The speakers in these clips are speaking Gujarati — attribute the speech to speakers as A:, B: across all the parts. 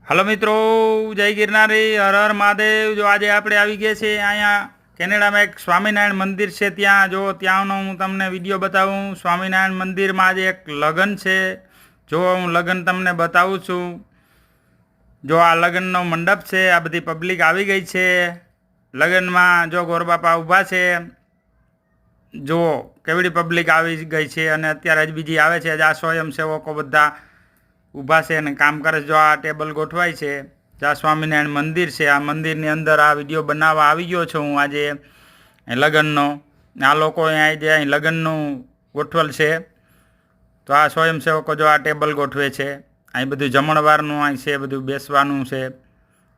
A: હાલો મિત્રો, જય ગિરનારી, હર હર મહાદેવ। જો આજે આપણે આવી ગયા છે અહીંયા કેનેડામાં એક સ્વામિનારાયણ મંદિર છે, ત્યાં જો ત્યાંનો હું તમને વિડીયો બતાવું। સ્વામિનારાયણ મંદિરમાં આજે એક લગ્ન છે, જો હું લગ્ન તમને બતાવું છું। જો આ લગ્નનો મંડપ છે, આ બધી પબ્લિક આવી ગઈ છે લગ્નમાં। જો ગોરબાપા ઊભા છે, જો કેવડી પબ્લિક આવી ગઈ છે અને અત્યારે જ બીજી આવે છે। આ સ્વયંસેવકો બધા ઊભા છે અને કામ કરે છે। જો આ ટેબલ ગોઠવાય છે, આ સ્વામિનારાયણ મંદિર છે। આ મંદિરની અંદર આ વિડીયો બનાવવા આવી ગયો છું હું આજે લગ્નનો। આ લોકો અહીંયા અહીં લગ્નનું ગોઠવેલ છે, તો આ સ્વયંસેવકો જો આ ટેબલ ગોઠવે છે। અહીં બધું જમણવારનું અહીં છે, બધું બેસવાનું છે।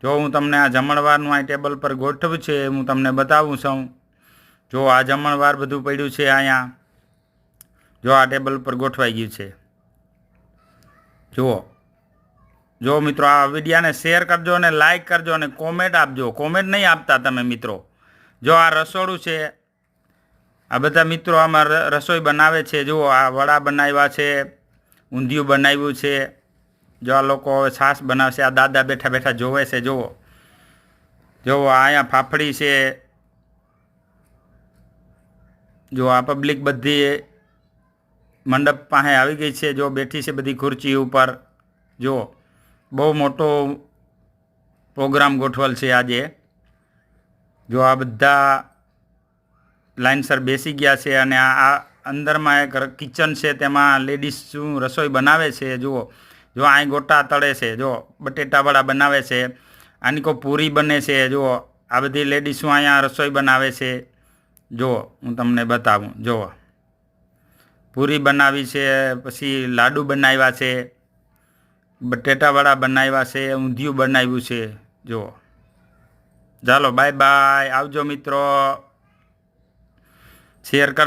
A: જો હું તમને આ જમણવારનું અહીં ટેબલ પર ગોઠવું છે, હું તમને બતાવું છું। જો આ જમણવાર બધું પડ્યું છે અહીંયા, જો આ ટેબલ પર ગોઠવાઈ ગયું છે। જો મિત્રો, આ વિડીયાને શેર કરજો અને લાઈક કરજો અને કોમેન્ટ આપજો। કોમેન્ટ નહીં આપતા તમે મિત્રો। જો આ રસોડું છે, આ બધા મિત્રો આમાં રસોઈ બનાવે છે। જુઓ, આ વડા બનાવ્યા છે, ઊંધિયું બનાવ્યું છે। જો આ લોકો હવે છાશ બનાવશે, આ દાદા બેઠા બેઠા જોવે છે। જુઓ અહીંયા ફાફડી છે। જો આ પબ્લિક બધી મંડપ પાસે આવી ગઈ છે, જો બેઠી છે બધી ખુરચી ઉપર। જો બહુ મોટો પ્રોગ્રામ ગોઠવેલ છે આજે। જો આ બધા લાઇનસર બેસી ગયા છે અને આ અંદરમાં એક કિચન છે, તેમાં લેડીઝ શું રસોઈ બનાવે છે। જો અહીં ગોટા તળે છે, જો બટેટાવડા બનાવે છે, આની કોઈ પૂરી બને છે। જો આ બધી લેડીઝો અહીંયા રસોઈ બનાવે છે। જો હું તમને બતાવું। જો પૂરી બનાવી છે, પછી લાડુ બનાવ્યા છે, બટેટાવડા બનાવ્યા છે, ઊંધિયું બનાવ્યું છે। જો ચાલો, બાય બાય, આવજો મિત્રો, શેર કર।